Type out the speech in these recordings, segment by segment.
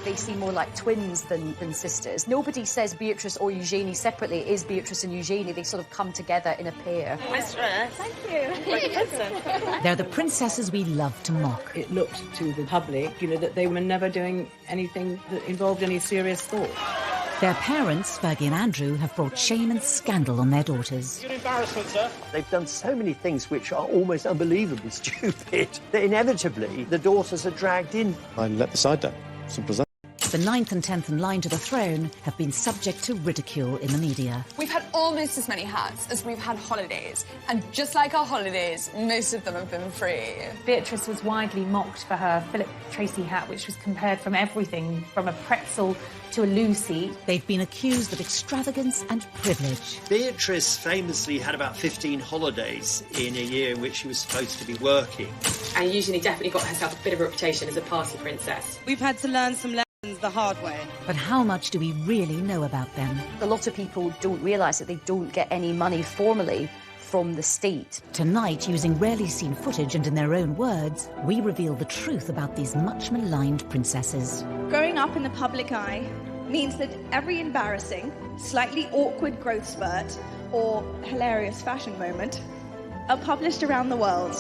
They seem more like twins than sisters. Nobody says Beatrice or Eugenie separately. It is Beatrice and Eugenie. They sort of come together in a pair. Mistress. Thank you. They're the princesses we love to mock. It looked to the public, you know, that they were never doing anything that involved any serious thought. Their parents, Fergie and Andrew, have brought shame and scandal on their daughters. Your embarrassment, sir. They've done so many things which are almost unbelievably stupid that inevitably the daughters are dragged in. I let the side down. Simple as that. The 9th and 10th in line to the throne have been subject to ridicule in the media. We've had almost as many hats as we've had holidays, and just like our holidays, most of them have been free. Beatrice was widely mocked for her Philip Tracy hat, which was compared from everything from a pretzel to a Lucy. They've been accused of extravagance and privilege. Beatrice famously had about 15 holidays in a year in which she was supposed to be working. And Eugenie definitely got herself a bit of a reputation as a party princess. We've had to learn some lessons the hard way. But how much do we really know about them? A lot of people don't realise that they don't get any money formally from the state. Tonight, using rarely seen footage and in their own words, we reveal the truth about these much maligned princesses. Growing up in the public eye means that every embarrassing, slightly awkward growth spurt or hilarious fashion moment are published around the world.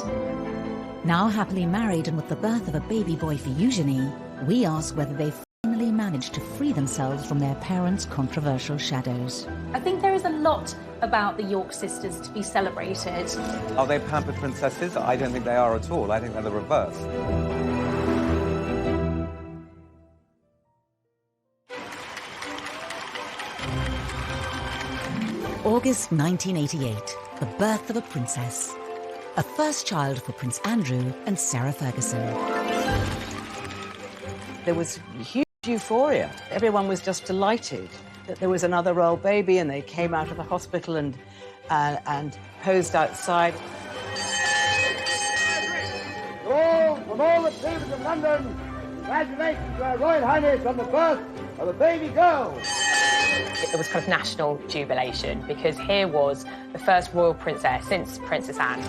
Now happily married and with the birth of a baby boy for Eugenie, we ask whether they've finally managed to free themselves from their parents' controversial shadows. I think there is a lot about the York sisters to be celebrated. Are they pampered princesses? I don't think they are at all. I think they're the reverse. August 1988, the birth of a princess. A first child for Prince Andrew and Sarah Ferguson. There was huge euphoria. Everyone was just delighted that there was another royal baby, and they came out of the hospital and posed outside. From all the papers of London, congratulations to Her Royal Highness on the birth of a baby girl. It was kind of national jubilation because here was the first royal princess since Princess Anne.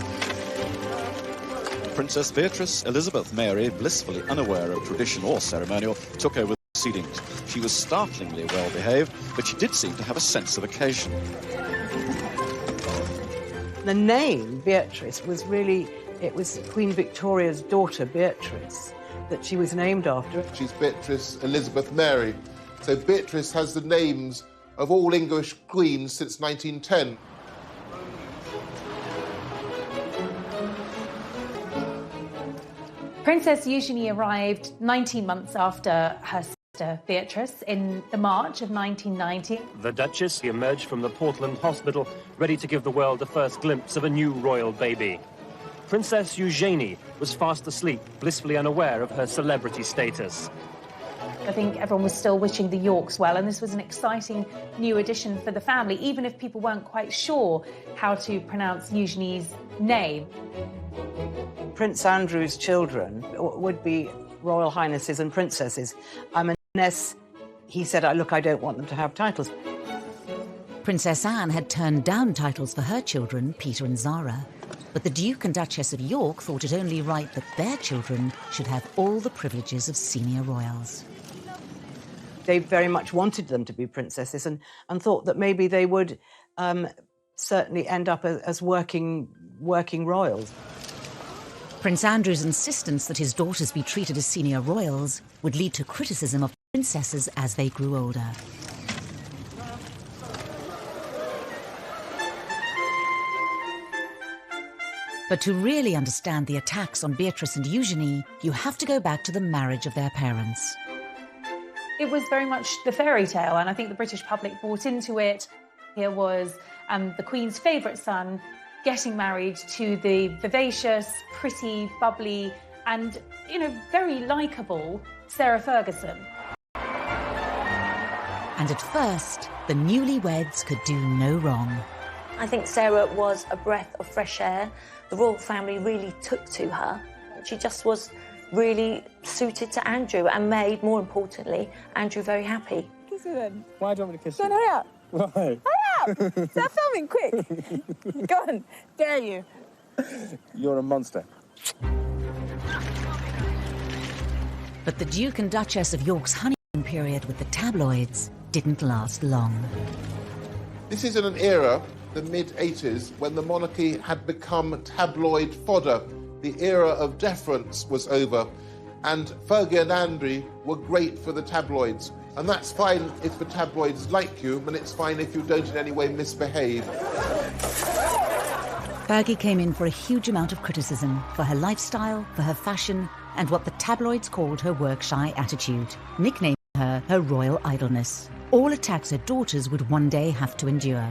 Princess Beatrice Elizabeth Mary, blissfully unaware of tradition or ceremonial, took over the proceedings. She was startlingly well behaved, but she did seem to have a sense of occasion. The name Beatrice was really, it was Queen Victoria's daughter, Beatrice, that she was named after. She's Beatrice Elizabeth Mary. So Beatrice has the names of all English queens since 1910. Princess Eugenie arrived 19 months after her sister Beatrice in the March of 1990. The Duchess emerged from the Portland Hospital, ready to give the world the first glimpse of a new royal baby. Princess Eugenie was fast asleep, blissfully unaware of her celebrity status. I think everyone was still wishing the Yorks well, and this was an exciting new addition for the family, even if people weren't quite sure how to pronounce Eugenie's name. Prince Andrew's children would be royal highnesses and princesses, unless he said, look, I don't want them to have titles. Princess Anne had turned down titles for her children, Peter and Zara. But the Duke and Duchess of York thought it only right that their children should have all the privileges of senior royals. They very much wanted them to be princesses and thought that maybe they would certainly end up as working royals. Prince Andrew's insistence that his daughters be treated as senior royals would lead to criticism of princesses as they grew older. But to really understand the attacks on Beatrice and Eugenie, you have to go back to the marriage of their parents. It was very much the fairy tale, and I think the British public bought into it. Here was the Queen's favourite son getting married to the vivacious, pretty, bubbly, and, very likeable Sarah Ferguson. And at first, the newlyweds could do no wrong. I think Sarah was a breath of fresh air. The royal family really took to her. She just was really suited to Andrew and made, more importantly, Andrew very happy. Kiss her then. Why do you want me to kiss Go on, you? hurry up. Why? Hurry up! Start filming, quick. Go on, dare you. You're a monster. But the Duke and Duchess of York's honeymoon period with the tabloids didn't last long. This is in an era, the mid-80s, when the monarchy had become tabloid fodder. The era of deference was over, and Fergie and Andrew were great for the tabloids. And that's fine if the tabloids like you, and it's fine if you don't in any way misbehave. Fergie came in for a huge amount of criticism for her lifestyle, for her fashion, and what the tabloids called her work-shy attitude, nicknaming her royal idleness. All attacks her daughters would one day have to endure.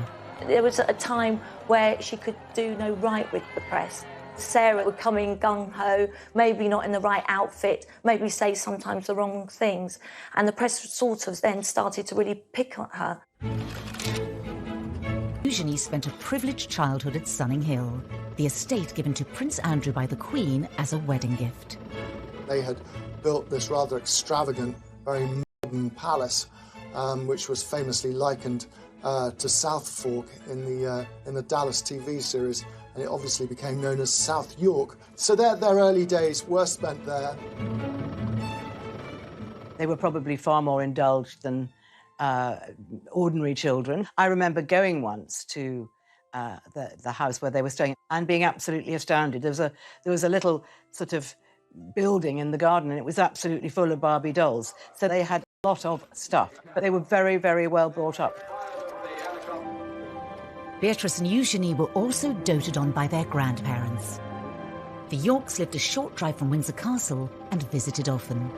There was a time where she could do no right with the press. Sarah would come in gung-ho, maybe not in the right outfit, maybe say sometimes the wrong things, and the press sort of then started to really pick on her. Eugenie spent a privileged childhood at Sunning Hill, the estate given to Prince Andrew by the Queen as a wedding gift. They had built this rather extravagant, very modern palace, which was famously likened to South Fork in the Dallas TV series, and it obviously became known as South York. So their early days were spent there. They were probably far more indulged than ordinary children. I remember going once to the house where they were staying and being absolutely astounded. There was a little sort of building in the garden, and it was absolutely full of Barbie dolls. So they had a lot of stuff, but they were very, very well brought up. Beatrice and Eugenie were also doted on by their grandparents. The Yorks lived a short drive from Windsor Castle and visited often.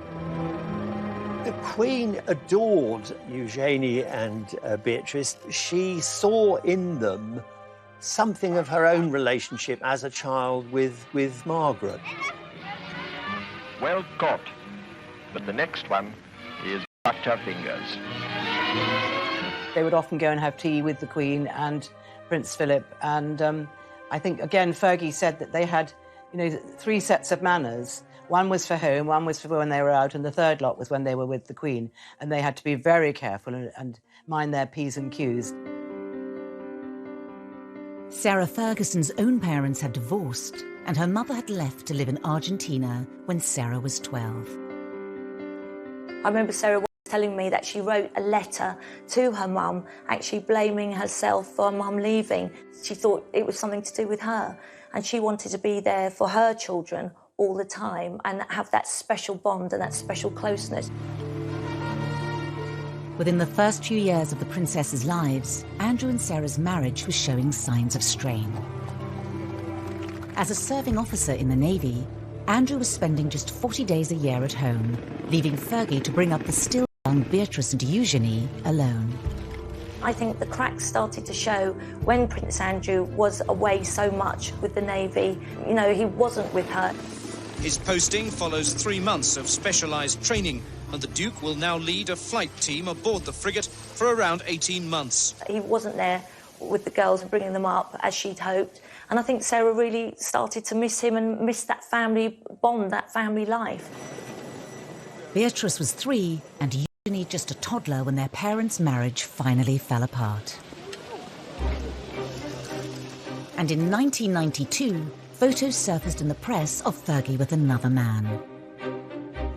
The Queen adored Eugenie and Beatrice. She saw in them something of her own relationship as a child with Margaret. Well caught, but the next one is cut her fingers. They would often go and have tea with the Queen and Prince Philip, and I think, again, Fergie said that they had, 3 sets of manners. One was for home, one was for when they were out, and the third lot was when they were with the Queen, and they had to be very careful and mind their P's and Q's. Sarah Ferguson's own parents had divorced, and her mother had left to live in Argentina when Sarah was 12. I remember Sarah telling me that she wrote a letter to her mum, actually blaming herself for her mum leaving. She thought it was something to do with her, and she wanted to be there for her children all the time and have that special bond and that special closeness. Within the first few years of the princesses' lives, Andrew and Sarah's marriage was showing signs of strain. As a serving officer in the Navy, Andrew was spending just 40 days a year at home, leaving Fergie to bring up the still young Beatrice and Eugenie alone. I think the cracks started to show when Prince Andrew was away so much with the Navy. He wasn't with her. His posting follows 3 months of specialised training, and the Duke will now lead a flight team aboard the frigate for around 18 months. He wasn't there with the girls and bringing them up as she'd hoped. And I think Sarah really started to miss him and miss that family bond, that family life. Beatrice was 3 and Eugenie just a toddler when their parents' marriage finally fell apart. And in 1992, photos surfaced in the press of Fergie with another man.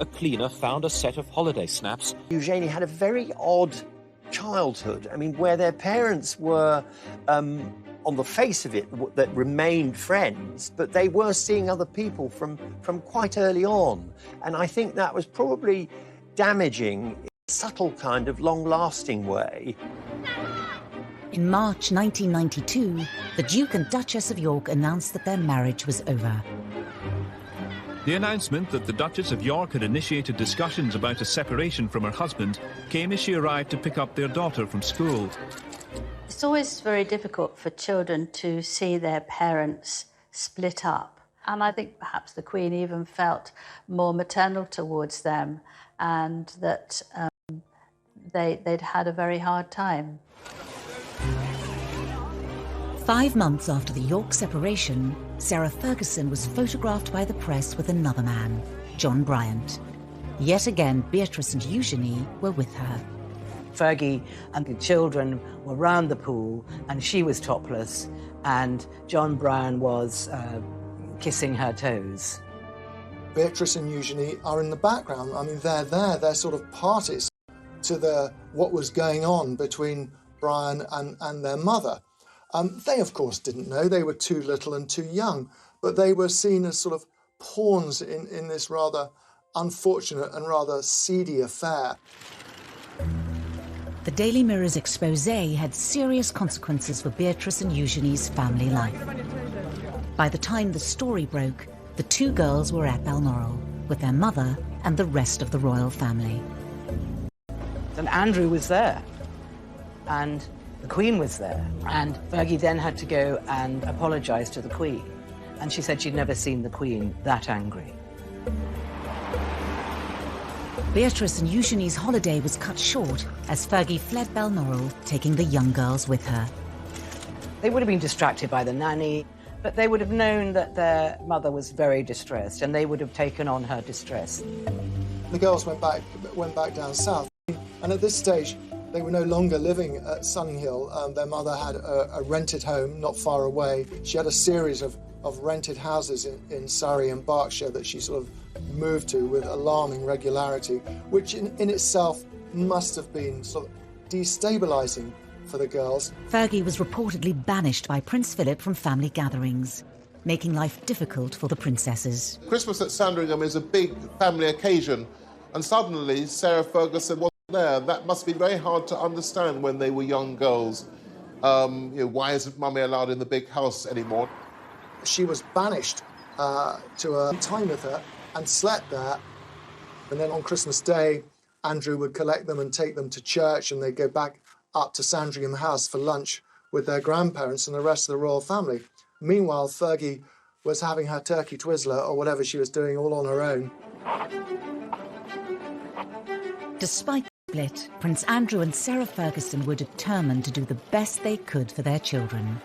A cleaner found a set of holiday snaps. Eugenie had a very odd childhood. Where their parents were, on the face of it, that remained friends, but they were seeing other people from quite early on. And I think that was probably damaging in a subtle kind of long-lasting way. In March 1992, the Duke and Duchess of York announced that their marriage was over. The announcement that the Duchess of York had initiated discussions about a separation from her husband came as she arrived to pick up their daughter from school. It's always very difficult for children to see their parents split up. And I think perhaps the Queen even felt more maternal towards them, and that they'd had a very hard time. 5 months after the York separation, Sarah Ferguson was photographed by the press with another man, John Bryant. Yet again, Beatrice and Eugenie were with her. Fergie and the children were round the pool, and she was topless, and John Brown was kissing her toes. Beatrice and Eugenie are in the background. I mean, they're there, they're sort of parties to what was going on between Brian and their mother. They, of course, didn't know. They were too little and too young, but they were seen as sort of pawns in this rather unfortunate and rather seedy affair. The Daily Mirror's expose had serious consequences for Beatrice and Eugenie's family life. By the time the story broke, the two girls were at Balmoral with their mother and the rest of the royal family. And Andrew was there, and the Queen was there, and Fergie then had to go and apologise to the Queen, and she said she'd never seen the Queen that angry. Beatrice and Eugenie's holiday was cut short as Fergie fled Balmoral, taking the young girls with her. They would have been distracted by the nanny, but they would have known that their mother was very distressed, and they would have taken on her distress. The girls went back down south, and at this stage, they were no longer living at Sunninghill. Their mother had a rented home not far away. She had a series of rented houses in Surrey and Berkshire that she sort of moved to with alarming regularity, which in itself must have been sort of destabilising for the girls. Fergie was reportedly banished by Prince Philip from family gatherings, making life difficult for the princesses. Christmas at Sandringham is a big family occasion, and suddenly Sarah Ferguson wasn't there. That must be very hard to understand when they were young girls. Why isn't Mummy allowed in the big house anymore? She was banished to a time with her and slept there. And then on Christmas Day, Andrew would collect them and take them to church, and they'd go back up to Sandringham House for lunch with their grandparents and the rest of the royal family. Meanwhile, Fergie was having her turkey twizzler or whatever she was doing all on her own. Despite the split, Prince Andrew and Sarah Ferguson were determined to do the best they could for their children.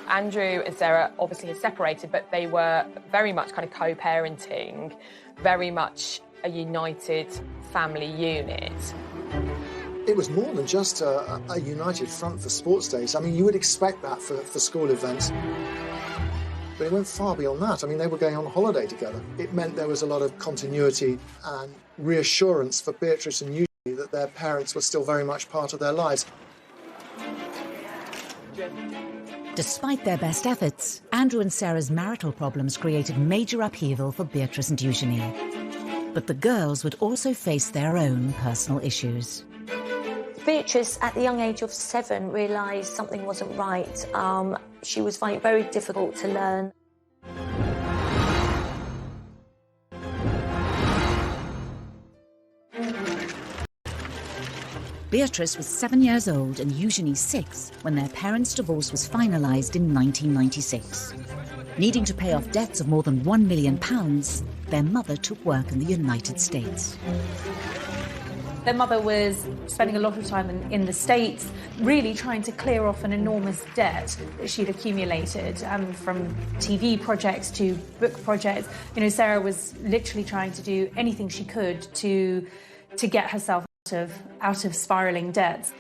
Andrew and Sarah obviously had separated, but they were very much kind of co-parenting, very much a united family unit. It was more than just a united front for sports days. I mean, you would expect that for school events. But it went far beyond that. I mean, they were going on holiday together. It meant there was a lot of continuity and reassurance for Beatrice and Eugenie that their parents were still very much part of their lives. Despite their best efforts, Andrew and Sarah's marital problems created major upheaval for Beatrice and Eugenie. But the girls would also face their own personal issues. Beatrice, at the young age of 7, realised something wasn't right. She was finding it very difficult to learn. Beatrice was 7 years old and Eugenie 6 when their parents' divorce was finalised in 1996. Needing to pay off debts of more than £1 million, their mother took work in the United States. Their mother was spending a lot of time in the States, really trying to clear off an enormous debt that she'd accumulated, from TV projects to book projects. You know, Sarah was literally trying to do anything she could to get herself out of spiralling debts.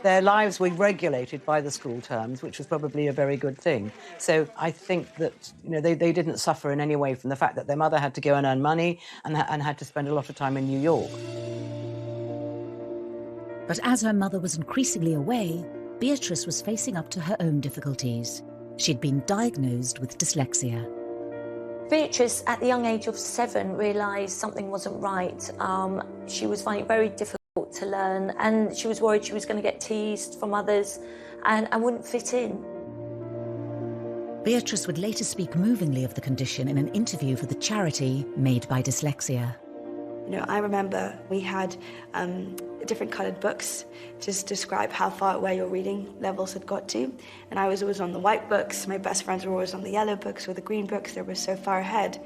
Their lives were regulated by the school terms, which was probably a very good thing. So I think that they didn't suffer in any way from the fact that their mother had to go and earn money and had to spend a lot of time in New York. But as her mother was increasingly away, Beatrice was facing up to her own difficulties. She'd been diagnosed with dyslexia. Beatrice, at the young age of 7, realised something wasn't right. She was finding it very difficult to learn, and she was worried she was going to get teased from others and wouldn't fit in. Beatrice would later speak movingly of the condition in an interview for the charity Made by Dyslexia. I remember we had different coloured books to describe how far away your reading levels had got to. And I was always on the white books. My best friends were always on the yellow books or the green books. They were so far ahead.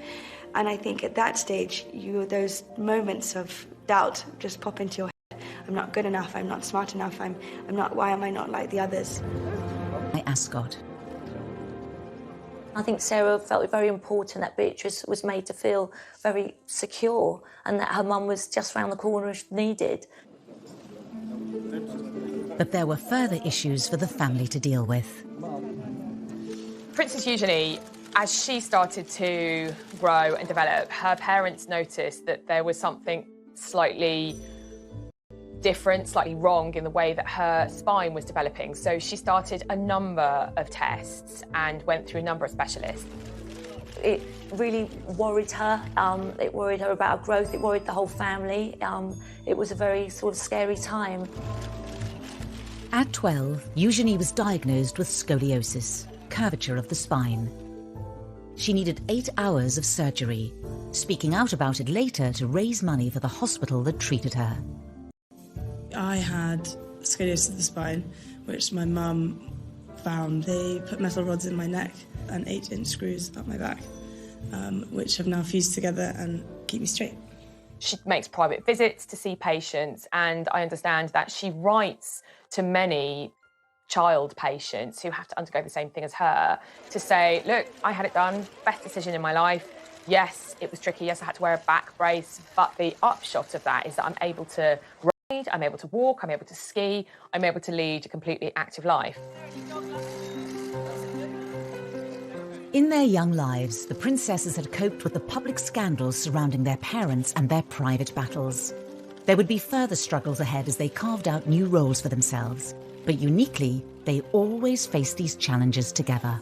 And I think at that stage, those moments of doubt just pop into your head. I'm not good enough. I'm not smart enough. I'm not. Why am I not like the others? By Ascot. I think Sarah felt it very important that Beatrice was made to feel very secure and that her mum was just round the corner if needed. But there were further issues for the family to deal with. Princess Eugenie As she started to grow and develop, her parents noticed that there was something slightly different, slightly wrong in the way that her spine was developing. So she started a number of tests and went through a number of specialists. It really worried her. It worried her about her growth. It worried the whole family. It was a very sort of scary time. At 12, Eugenie was diagnosed with scoliosis, curvature of the spine. She needed 8 hours of surgery, speaking out about it later to raise money for the hospital that treated her. I had scoliosis of the spine, which my mum found. They put metal rods in my neck and 8-inch screws up my back, which have now fused together and keep me straight. She makes private visits to see patients, and I understand that she writes to many child patients who have to undergo the same thing as her to say, look, I had it done, best decision in my life. Yes, it was tricky. Yes, I had to wear a back brace, but the upshot of that is that I'm able to ride, I'm able to walk, I'm able to ski, I'm able to lead a completely active life. In their young lives, the princesses had coped with the public scandals surrounding their parents and their private battles. There would be further struggles ahead as they carved out new roles for themselves. But uniquely, they always faced these challenges together.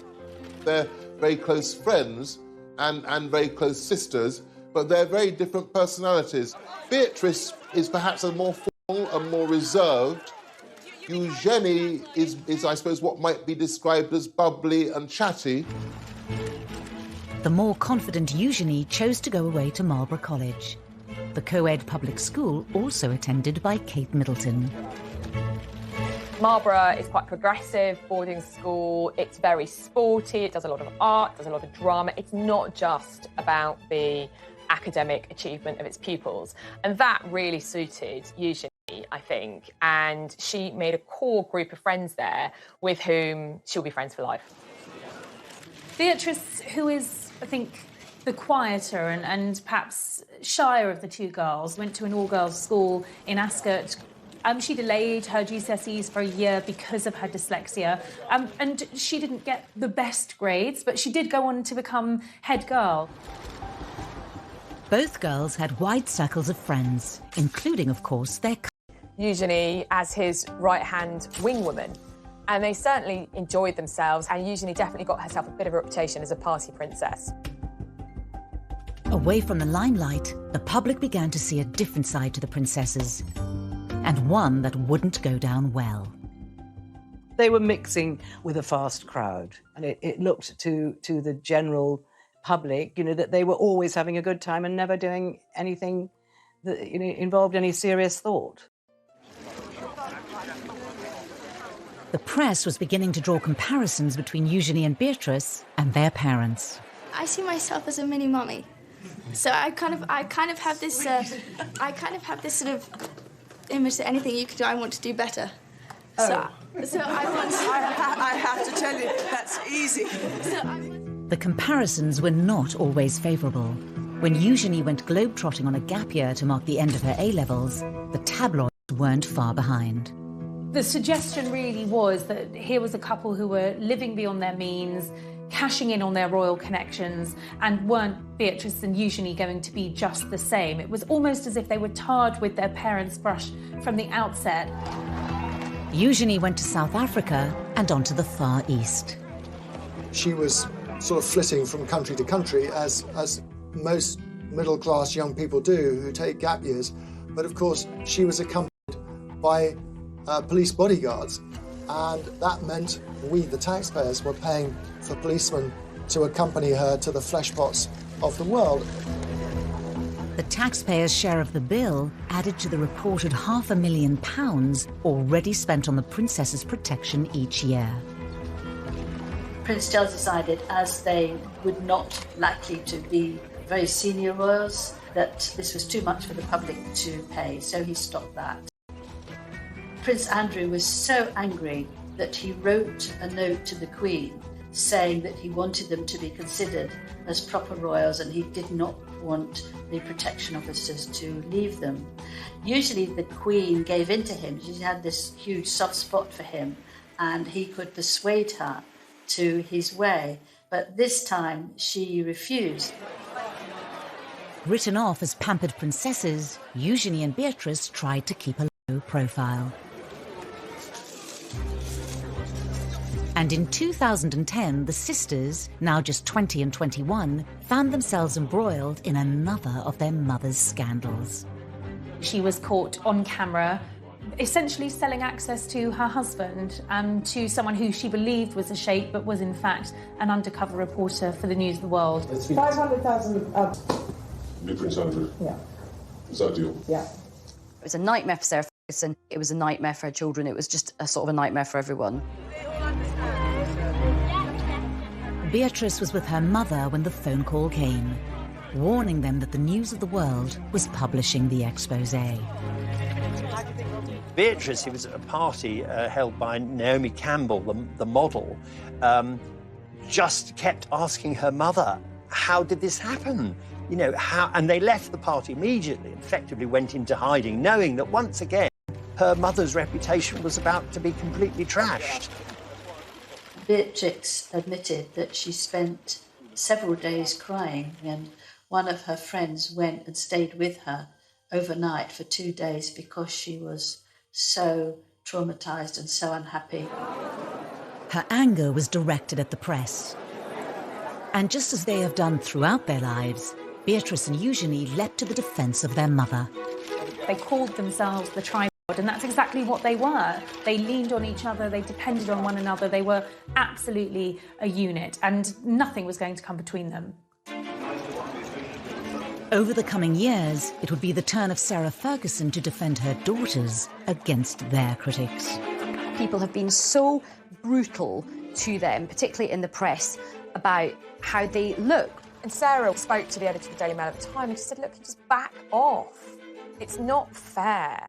They're very close friends and very close sisters, but they're very different personalities. Beatrice is perhaps a more formal and more reserved. Eugenie is, I suppose, what might be described as bubbly and chatty. The more confident Eugenie chose to go away to Marlborough College, the co-ed public school also attended by Kate Middleton. Marlborough is quite progressive boarding school. It's very sporty. It does a lot of art, does a lot of drama. It's not just about the academic achievement of its pupils. And that really suited Eugenie, I think. And she made a core group of friends there with whom she'll be friends for life. Beatrice, who is, I think, the quieter and perhaps shyer of the two girls, went to an all-girls school in Ascot. She delayed her GCSEs for a year because of her dyslexia, and she didn't get the best grades, but she did go on to become head girl. Both girls had wide circles of friends, including, of course, their Eugenie as his right-hand wingwoman. And they certainly enjoyed themselves, and Eugenie definitely got herself a bit of a reputation as a party princess. Away from the limelight, the public began to see a different side to the princesses, and one that wouldn't go down well. They were mixing with a fast crowd, and it looked to the general public, you know, that they were always having a good time and never doing anything that, you know, involved any serious thought. The press was beginning to draw comparisons between Eugenie and Beatrice and their parents. I see myself as a mini mummy, so I kind of have this sort of image that anything you could do, I want to do better. Oh. So I want to... I have to tell you, that's easy. The comparisons were not always favourable. When Eugenie went globetrotting on a gap year to mark the end of her A-levels, the tabloids weren't far behind. The suggestion really was that here was a couple who were living beyond their means, cashing in on their royal connections, and weren't Beatrice and Eugenie going to be just the same? It was almost as if they were tarred with their parents' brush from the outset. Eugenie went to South Africa and on to the Far East. She was sort of flitting from country to country, as most middle-class young people do who take gap years. But of course, she was accompanied by police bodyguards, and that meant we, the taxpayers, were paying for policemen to accompany her to the fleshpots of the world. The taxpayers' share of the bill added to the reported £500,000 already spent on the princess's protection each year. Prince Charles decided, as they would not likely to be very senior royals, that this was too much for the public to pay, so he stopped that. Prince Andrew was so angry that he wrote a note to the Queen saying that he wanted them to be considered as proper royals and he did not want the protection officers to leave them. Usually the Queen gave in to him. She had this huge soft spot for him and he could persuade her to his way. But this time she refused. Written off as pampered princesses, Eugenie and Beatrice tried to keep a low profile. And in 2010, the sisters, now just 20 and 21, found themselves embroiled in another of their mother's scandals. She was caught on camera, essentially selling access to her husband and to someone who she believed was a sheikh, but was in fact an undercover reporter for the News of the World. 500,000 New Prince Andrew. Yeah. Is that a deal? Yeah. It was a nightmare for Sarah Ferguson. It was a nightmare for her children. It was just a sort of a nightmare for everyone. Beatrice was with her mother when the phone call came, warning them that the News of the World was publishing the exposé. Beatrice, who was at a party held by Naomi Campbell, the model, just kept asking her mother, how did this happen? You know, how? And they left the party immediately, effectively went into hiding, knowing that once again, her mother's reputation was about to be completely trashed. Beatrix admitted that she spent several days crying, and one of her friends went and stayed with her overnight for 2 days because she was so traumatised and so unhappy. Her anger was directed at the press. And just as they have done throughout their lives, Beatrice and Eugenie leapt to the defence of their mother. They called themselves the tripod, and that's exactly what they were. They leaned on each other, they depended on one another, they were absolutely a unit, and nothing was going to come between them. Over the coming years, it would be the turn of Sarah Ferguson to defend her daughters against their critics. People have been so brutal to them, particularly in the press, about how they look. And Sarah spoke to the editor of the Daily Mail at the time and she said, look, just back off. It's not fair.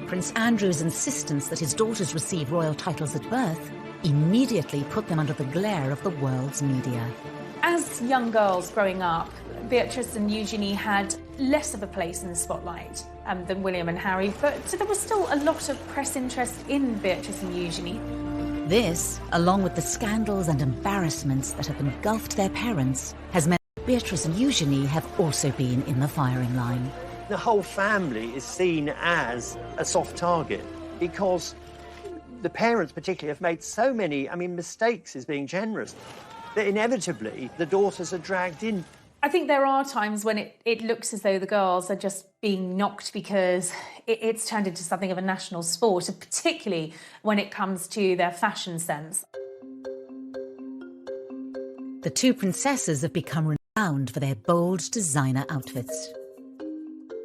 Prince Andrew's insistence that his daughters receive royal titles at birth immediately put them under the glare of the world's media. As young girls growing up, Beatrice and Eugenie had less of a place in the spotlight than William and Harry, but so there was still a lot of press interest in Beatrice and Eugenie. This, along with the scandals and embarrassments that have engulfed their parents, has meant Beatrice and Eugenie have also been in the firing line. The whole family is seen as a soft target because the parents particularly have made so many, mistakes is being generous, that inevitably the daughters are dragged in. I think there are times when it looks as though the girls are just being knocked because it's turned into something of a national sport, and particularly when it comes to their fashion sense. The two princesses have become renowned for their bold designer outfits.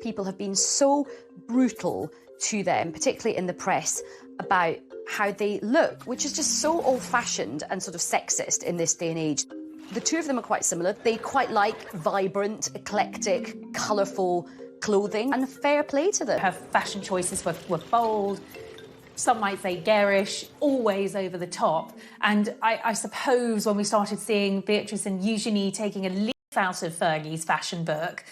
People have been so brutal to them, particularly in the press, about how they look, which is just so old-fashioned and sort of sexist in this day and age. The two of them are quite similar. They quite like vibrant, eclectic, colourful clothing, and fair play to them. Her fashion choices were bold, some might say garish, always over the top. And I suppose when we started seeing Beatrice and Eugenie taking a leaf out of Fergie's fashion book,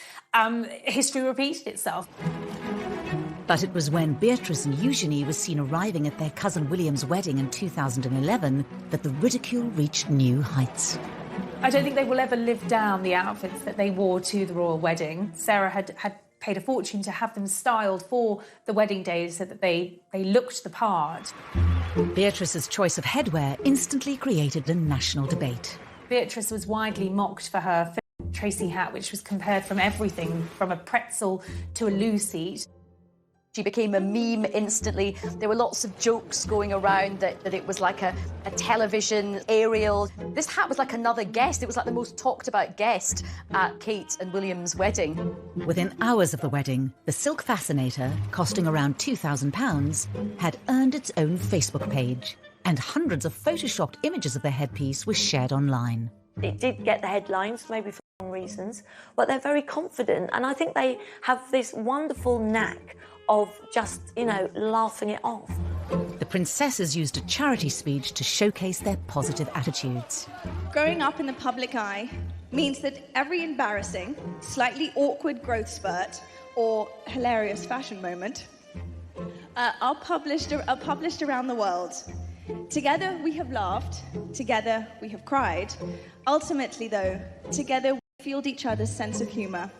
history repeated itself. But it was when Beatrice and Eugenie were seen arriving at their cousin William's wedding in 2011 that the ridicule reached new heights. I don't think they will ever live down the outfits that they wore to the royal wedding. Sarah had paid a fortune to have them styled for the wedding day so that they looked the part. Beatrice's choice of headwear instantly created a national debate. Beatrice was widely mocked for her Tracy hat, which was compared from everything from a pretzel to a loo seat. She became a meme instantly. There were lots of jokes going around that it was like a television aerial. This hat was like another guest. It was like the most talked about guest at Kate and William's wedding. Within hours of the wedding, the silk fascinator, costing around £2,000, had earned its own Facebook page, and hundreds of photoshopped images of the headpiece were shared online. It did get the headlines, maybe for wrong reasons, but they're very confident, and I think they have this wonderful knack of just, laughing it off. The princesses used a charity speech to showcase their positive attitudes. Growing up in the public eye means that every embarrassing, slightly awkward growth spurt or hilarious fashion moment are published around the world. Together we have laughed, together we have cried. Ultimately, though, together we fueled each other's sense of humour.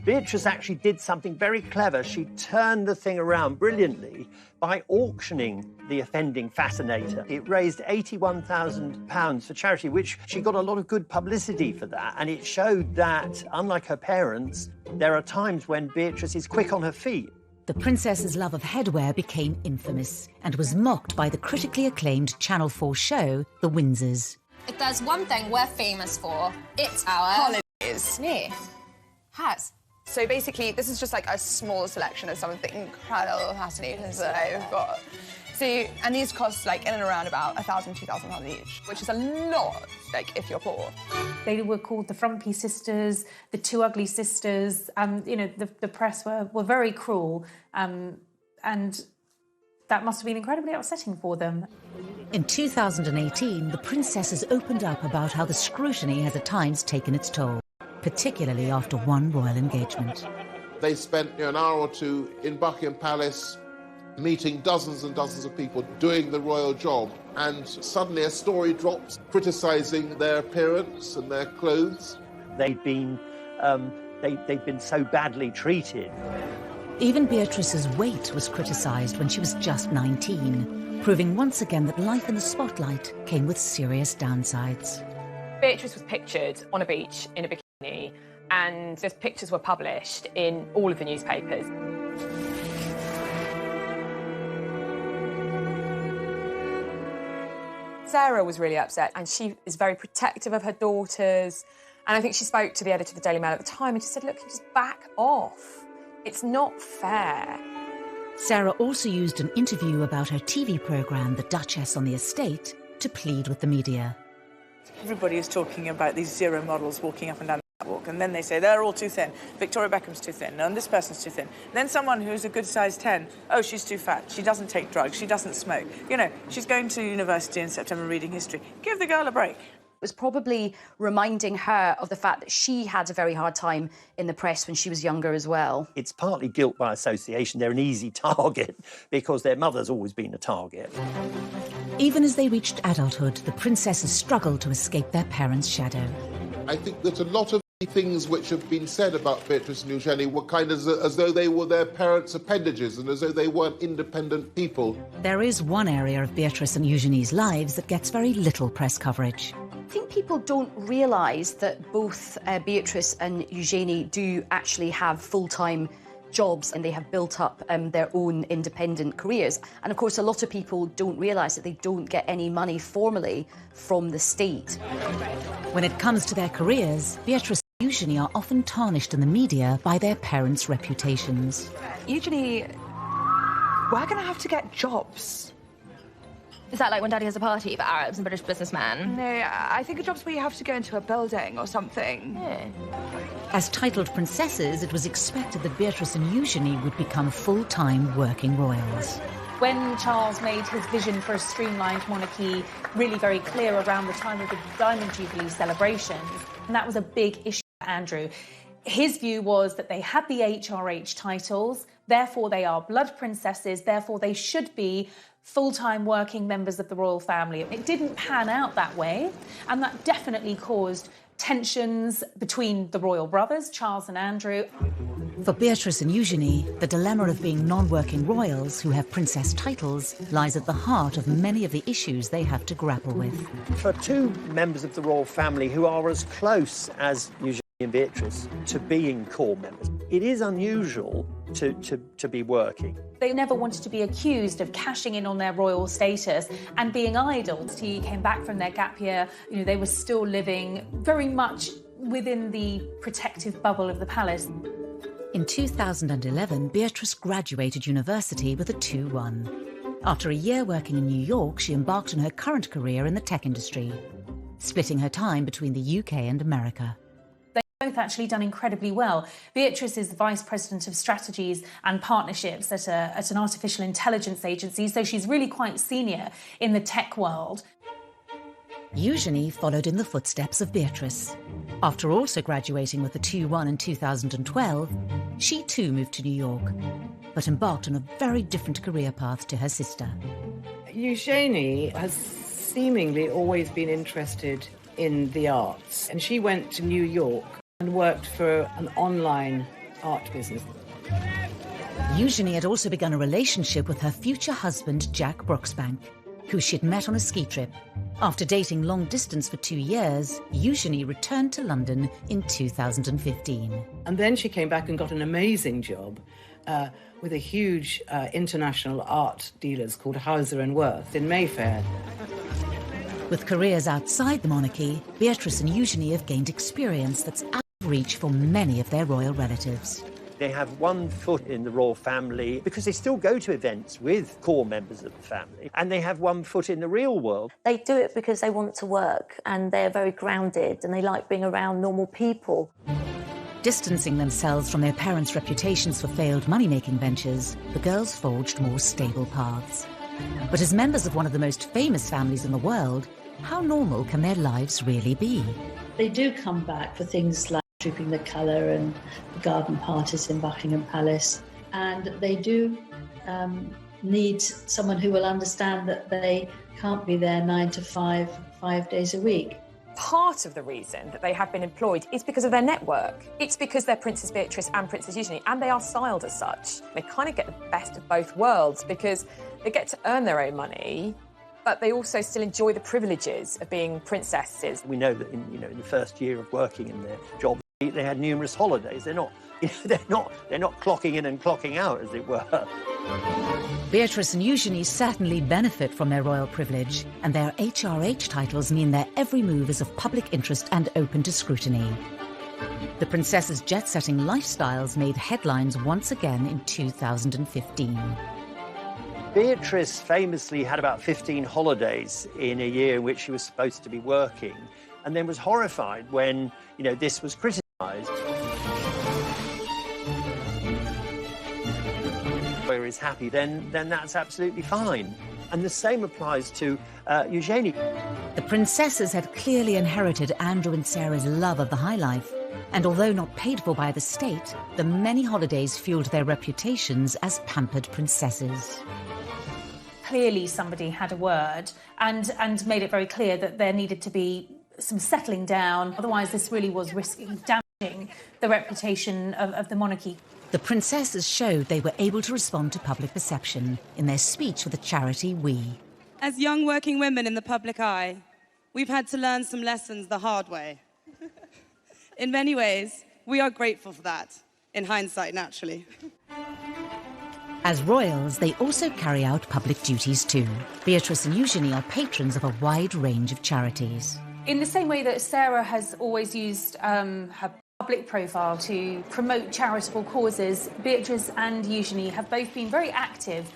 Beatrice actually did something very clever. She turned the thing around brilliantly by auctioning the offending fascinator. It raised £81,000 for charity, which she got a lot of good publicity for that. And it showed that, unlike her parents, there are times when Beatrice is quick on her feet. The princess's love of headwear became infamous and was mocked by the critically acclaimed Channel 4 show, The Windsors. If there's one thing we're famous for, it's our holidays. Yeah. Hats. So basically, this is just like a small selection of some of the incredible fascinators that I've got. So, and these cost like in and around about £1,000, £2,000 each, which is a lot, like if you're poor. They were called the Frumpy Sisters, the Two Ugly Sisters. You know, the press were very cruel, and that must have been incredibly upsetting for them. In 2018, the princesses opened up about how the scrutiny has at times taken its toll, particularly after one royal engagement. They spent an hour or two in Buckingham Palace meeting dozens and dozens of people doing the royal job, and suddenly a story drops criticising their appearance and their clothes. They'd been so badly treated. Even Beatrice's weight was criticised when she was just 19, proving once again that life in the spotlight came with serious downsides. Beatrice was pictured on a beach in a bikini, and those pictures were published in all of the newspapers. Sarah was really upset, and she is very protective of her daughters. And I think she spoke to the editor of the Daily Mail at the time and she said, look, just back off. It's not fair. Sarah also used an interview about her TV programme, The Duchess on the Estate, to plead with the media. Everybody is talking about these zero models walking up and down the catwalk, and then they say they're all too thin. Victoria Beckham's too thin, and this person's too thin. Then someone who's a good size 10, oh, she's too fat, she doesn't take drugs, she doesn't smoke. You know, she's going to university in September reading history. Give the girl a break. It was probably reminding her of the fact that she had a very hard time in the press when she was younger as well. It's partly guilt by association. They're an easy target because their mother's always been a target. Even as they reached adulthood, the princesses struggled to escape their parents' shadow. I think that a lot of the things which have been said about Beatrice and Eugenie were kind of as though they were their parents' appendages and as though they weren't independent people. There is one area of Beatrice and Eugenie's lives that gets very little press coverage. I think people don't realise that both Beatrice and Eugenie do actually have full-time jobs and they have built up their own independent careers. And of course, a lot of people don't realise that they don't get any money formally from the state. When it comes to their careers, Beatrice and Eugenie are often tarnished in the media by their parents' reputations. Eugenie, we're going to have to get jobs. Is that like when Daddy has a party for Arabs and British businessmen? No, I think a job's where you have to go into a building or something. Yeah. As titled princesses, it was expected that Beatrice and Eugenie would become full-time working royals. When Charles made his vision for a streamlined monarchy really very clear around the time of the Diamond Jubilee celebrations, and that was a big issue for Andrew. His view was that they had the HRH titles, therefore they are blood princesses, therefore they should be full-time working members of the royal family. It didn't pan out that way, and that definitely caused tensions between the royal brothers, Charles and Andrew. For Beatrice and Eugenie, the dilemma of being non-working royals who have princess titles lies at the heart of many of the issues they have to grapple with. For two members of the royal family who are as close as Eugenie and Beatrice to being core members, it is unusual to be working. They never wanted to be accused of cashing in on their royal status and being idle. He came back from their gap year, you know, they were still living very much within the protective bubble of the palace. In 2011, Beatrice graduated university with a 2-1. After a year working in New York, she embarked on her current career in the tech industry, splitting her time between the UK and America. Both actually done incredibly well. Beatrice is the Vice President of Strategies and Partnerships at an artificial intelligence agency, so she's really quite senior in the tech world. Eugenie followed in the footsteps of Beatrice. After also graduating with a 2-1 in 2012, she too moved to New York, but embarked on a very different career path to her sister. Eugenie has seemingly always been interested in the arts, and she went to New York and worked for an online art business. Eugenie had also begun a relationship with her future husband, Jack Brooksbank, who she'd met on a ski trip. After dating long distance for 2 years, Eugenie returned to London in 2015. And then she came back and got an amazing job with a huge international art dealers called Hauser & Wirth in Mayfair. With careers outside the monarchy, Beatrice and Eugenie have gained experience that's out of reach for many of their royal relatives. They have one foot in the royal family because they still go to events with core members of the family, and they have one foot in the real world. They do it because they want to work and they're very grounded and they like being around normal people. Distancing themselves from their parents' reputations for failed money-making ventures, the girls forged more stable paths. But as members of one of the most famous families in the world, how normal can their lives really be? They do come back for things like Trooping the Colour and the garden parties in Buckingham Palace. And they do need someone who will understand that they can't be there 9 to 5, 5 days a week. Part of the reason that they have been employed is because of their network. It's because they're Princess Beatrice and Princess Eugenie, and they are styled as such. They kind of get the best of both worlds because they get to earn their own money, but they also still enjoy the privileges of being princesses. We know that in the first year of working in their job, they had numerous holidays. They're not clocking in and clocking out, as it were. Beatrice and Eugenie certainly benefit from their royal privilege, and their HRH titles mean their every move is of public interest and open to scrutiny. The princess's jet-setting lifestyles made headlines once again in 2015. Beatrice famously had about 15 holidays in a year in which she was supposed to be working, and then was horrified when, this was criticised. Is happy, then that's absolutely fine. And the same applies to Eugenie. The princesses had clearly inherited Andrew and Sarah's love of the high life, and although not paid for by the state, the many holidays fueled their reputations as pampered princesses. Clearly somebody had a word and made it very clear that there needed to be some settling down, otherwise this really was risking damaging the reputation of the monarchy. The princesses showed they were able to respond to public perception in their speech for the charity We. As young working women in the public eye, we've had to learn some lessons the hard way. In many ways, we are grateful for that, in hindsight, naturally. As royals, they also carry out public duties too. Beatrice and Eugenie are patrons of a wide range of charities. In the same way that Sarah has always used her public profile to promote charitable causes, Beatrice and Eugenie have both been very active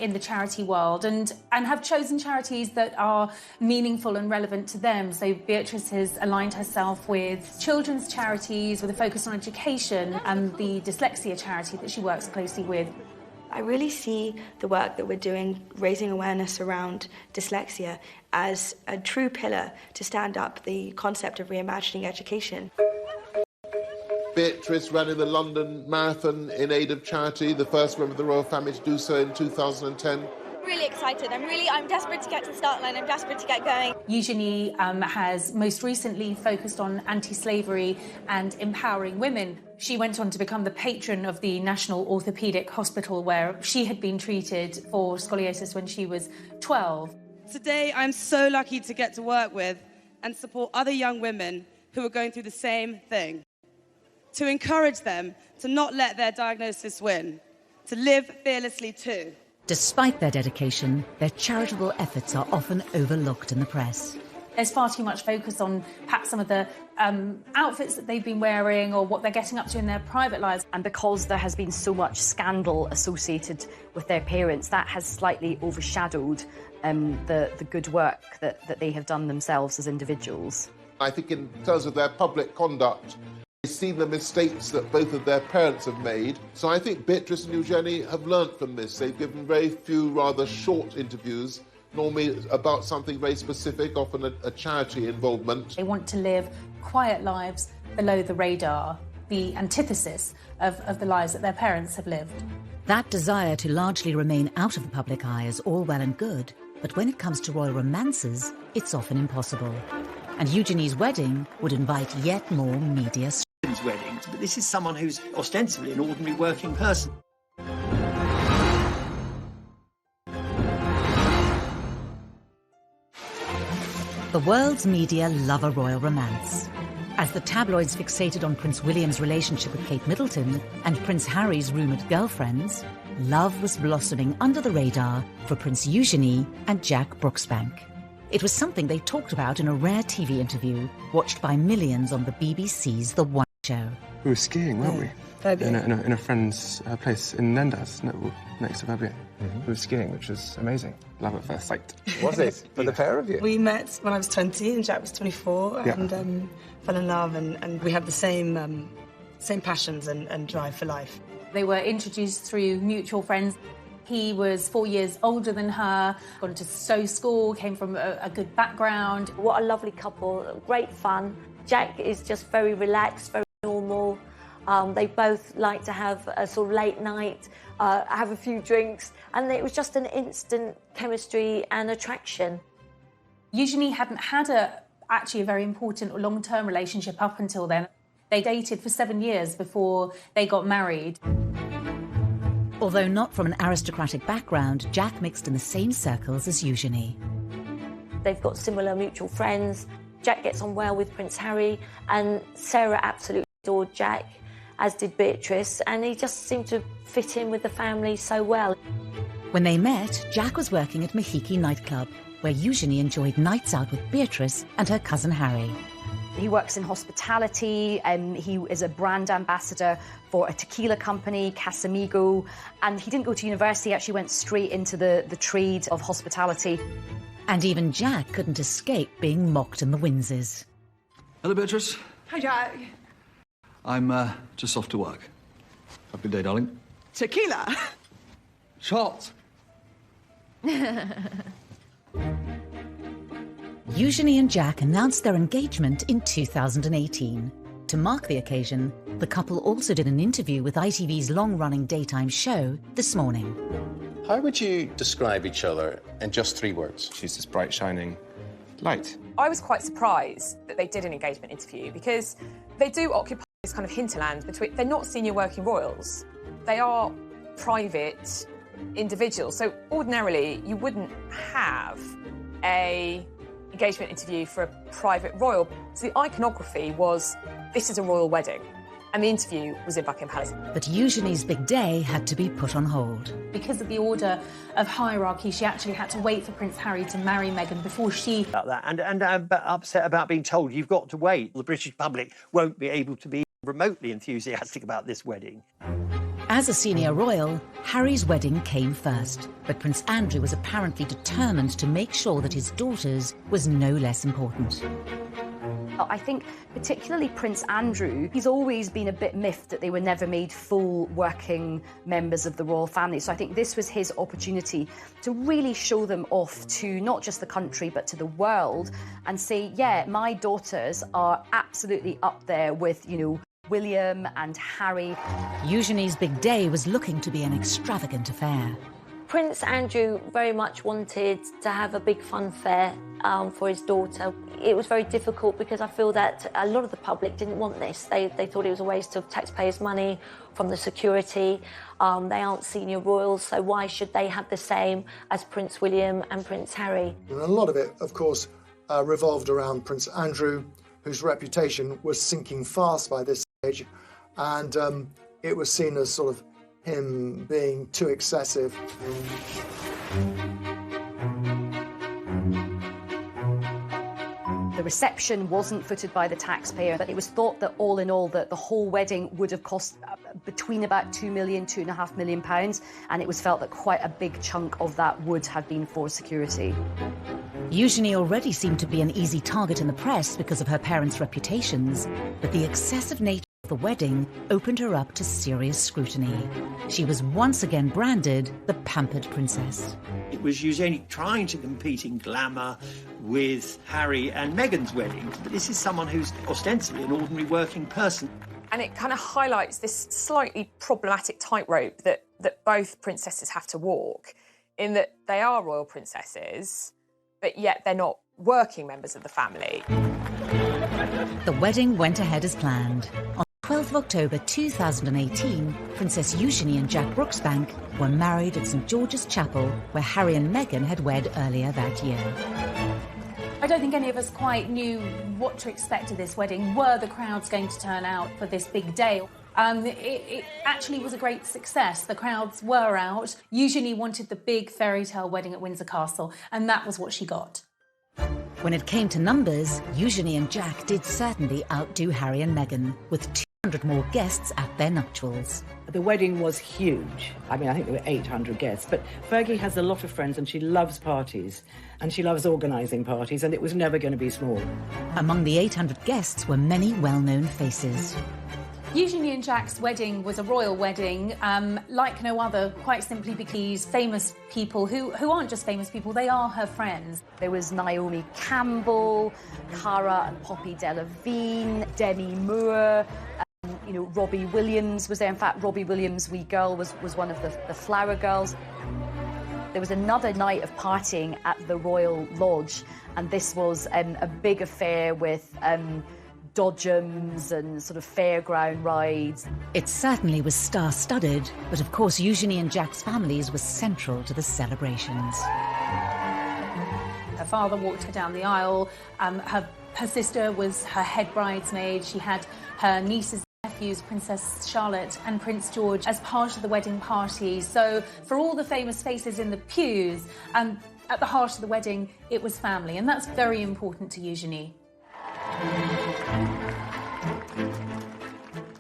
in the charity world and have chosen charities that are meaningful and relevant to them. So Beatrice has aligned herself with children's charities with a focus on education and the dyslexia charity that she works closely with. I really see the work that we're doing, raising awareness around dyslexia, as a true pillar to stand up the concept of reimagining education. Beatrice ran in the London Marathon in aid of charity, the first member of the royal family to do so in 2010. Really excited. I'm desperate to get to the start line. I'm desperate to get going. Eugenie has most recently focused on anti-slavery and empowering women. She went on to become the patron of the National Orthopaedic Hospital, where she had been treated for scoliosis when she was 12. Today, I'm so lucky to get to work with and support other young women who are going through the same thing. To encourage them to not let their diagnosis win, to live fearlessly too. Despite their dedication, their charitable efforts are often overlooked in the press. There's far too much focus on perhaps some of the outfits that they've been wearing or what they're getting up to in their private lives. And because there has been so much scandal associated with their parents, that has slightly overshadowed the good work that they have done themselves as individuals. I think in terms of their public conduct, they've seen the mistakes that both of their parents have made. So I think Beatrice and Eugenie have learnt from this. They've given very few rather short interviews, normally about something very specific, often a charity involvement. They want to live quiet lives below the radar, the antithesis of the lives that their parents have lived. That desire to largely remain out of the public eye is all well and good, but when it comes to royal romances, it's often impossible. And Eugenie's wedding would invite yet more media weddings, but this is someone who's ostensibly an ordinary working person. The world's media love a royal romance. As the tabloids fixated on Prince William's relationship with Kate Middleton and Prince Harry's rumoured girlfriends, love was blossoming under the radar for Prince Eugenie and Jack Brooksbank. It was something they talked about in a rare TV interview watched by millions on the BBC's The One Show. We were skiing, weren't we? Verbier. In a friend's place in Nendas, next to Verbier. We were skiing, which was amazing. Love at first sight. Was it? For the pair of you? We met when I was 20 and Jack was 24 and fell in love and we had the same passions and drive for life. They were introduced through mutual friends. He was 4 years older than her, got into Stowe School, came from a good background. What a lovely couple, great fun. Jack is just very relaxed, very normal. They both like to have a sort of late night, have a few drinks, and it was just an instant chemistry and attraction. Eugenie hadn't had actually a very important or long-term relationship up until then. They dated for 7 years before they got married. Although not from an aristocratic background, Jack mixed in the same circles as Eugenie. They've got similar mutual friends. Jack gets on well with Prince Harry, and Sarah absolutely adored Jack, as did Beatrice, and he just seemed to fit in with the family so well. When they met, Jack was working at Mahiki nightclub, where Eugenie enjoyed nights out with Beatrice and her cousin Harry. He works in hospitality, and he is a brand ambassador for a tequila company, Casamigo, and he didn't go to university, he actually went straight into the trade of hospitality. And even Jack couldn't escape being mocked in the Windses. Hello, Beatrice. Hi, Jack. I'm just off to work. Have a good day, darling. Tequila. Shot. Eugenie and Jack announced their engagement in 2018. To mark the occasion, the couple also did an interview with ITV's long-running daytime show, This Morning. How would you describe each other in just 3 words? She's this bright, shining light. I was quite surprised that they did an engagement interview because they do occupy this kind of hinterland between... They're not senior working royals. They are private individuals. So ordinarily, you wouldn't have a engagement interview for a private royal. So the iconography was, this is a royal wedding. And the interview was in Buckingham Palace. But Eugenie's big day had to be put on hold. Because of the order of hierarchy, she actually had to wait for Prince Harry to marry Meghan before she... About that, and upset about being told you've got to wait. The British public won't be able to be remotely enthusiastic about this wedding. As a senior royal, Harry's wedding came first. But Prince Andrew was apparently determined to make sure that his daughter's was no less important. I think particularly Prince Andrew, he's always been a bit miffed that they were never made full working members of the royal family. So I think this was his opportunity to really show them off to not just the country, but to the world and say, yeah, my daughters are absolutely up there with, you know, William and Harry. Eugenie's big day was looking to be an extravagant affair. Prince Andrew very much wanted to have a big funfair for his daughter. It was very difficult because I feel that a lot of the public didn't want this. They thought it was a waste of taxpayers' money from the security. They aren't senior royals, so why should they have the same as Prince William and Prince Harry? And a lot of it, of course, revolved around Prince Andrew, whose reputation was sinking fast by this stage, and it was seen as sort of him being too excessive. The reception wasn't footed by the taxpayer, but it was thought that all in all that the whole wedding would have cost between about £2 million, £2.5 million, and it was felt that quite a big chunk of that would have been for security. Eugenie already seemed to be an easy target in the press because of her parents' reputations, but the excessive nature The wedding opened her up to serious scrutiny. She was once again branded the pampered princess. It was Eugenie trying to compete in glamour with Harry and Meghan's wedding. But this is someone who's ostensibly an ordinary working person. And it kind of highlights this slightly problematic tightrope that both princesses have to walk, in that they are royal princesses, but yet they're not working members of the family. The wedding went ahead as planned. On 12th of October 2018, Princess Eugenie and Jack Brooksbank were married at St George's Chapel, where Harry and Meghan had wed earlier that year. I don't think any of us quite knew what to expect of this wedding. Were the crowds going to turn out for this big day? It actually was a great success. The crowds were out. Eugenie wanted the big fairy tale wedding at Windsor Castle, and that was what she got. When it came to numbers, Eugenie and Jack did certainly outdo Harry and Meghan, with 200 more guests at their nuptials. The wedding was huge. I mean, I think there were 800 guests, but Fergie has a lot of friends and she loves parties, and she loves organising parties, and it was never going to be small. Among the 800 guests were many well-known faces. Eugenie and Jack's wedding was a royal wedding, like no other, quite simply because famous people who aren't just famous people, they are her friends. There was Naomi Campbell, Cara and Poppy Delevingne, Demi Moore, Robbie Williams was there. In fact, Robbie Williams' wee girl was one of the Flower Girls. There was another night of partying at the Royal Lodge, and this was a big affair with dodgems and sort of fairground rides. It certainly was star-studded, but of course Eugenie and Jack's families were central to the celebrations. Her father walked her down the aisle. Her sister was her head bridesmaid. She had her nieces and nephews, Princess Charlotte and Prince George, as part of the wedding party. So for all the famous faces in the pews, at the heart of the wedding, it was family, and that's very important to Eugenie.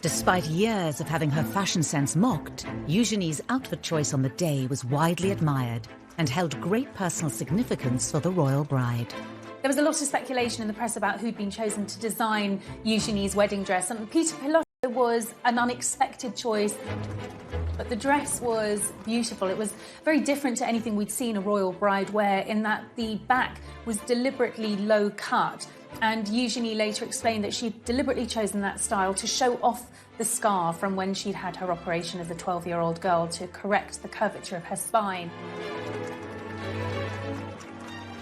Despite years of having her fashion sense mocked, Eugenie's outfit choice on the day was widely admired and held great personal significance for the royal bride. There was a lot of speculation in the press about who'd been chosen to design Eugenie's wedding dress, and Peter Pilotto was an unexpected choice. But the dress was beautiful. It was very different to anything we'd seen a royal bride wear, in that the back was deliberately low cut. And Eugenie later explained that she'd deliberately chosen that style to show off the scar from when she'd had her operation as a 12-year-old girl to correct the curvature of her spine.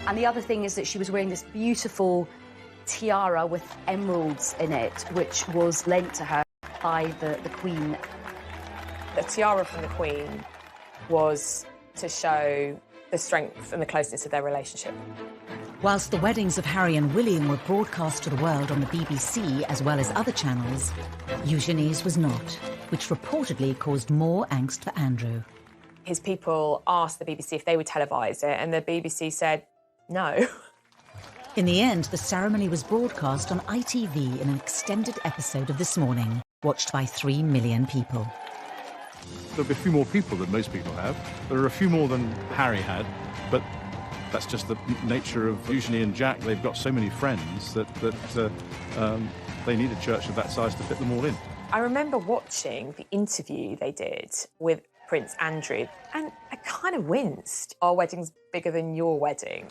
And the other thing is that she was wearing this beautiful tiara with emeralds in it, which was lent to her by the Queen. The tiara from the Queen was to show the strength and the closeness of their relationship. Whilst the weddings of Harry and William were broadcast to the world on the BBC as well as other channels, Eugenie's was not, which reportedly caused more angst for Andrew. His people asked the BBC if they would televise it, and the BBC said no. In the end, the ceremony was broadcast on ITV in an extended episode of This Morning, watched by 3 million people. There'll be a few more people than most people have. There are a few more than Harry had, but that's just the nature of Eugenie and Jack. They've got so many friends that they need a church of that size to fit them all in. I remember watching the interview they did with Prince Andrew, and I kind of winced. Our wedding's bigger than your wedding.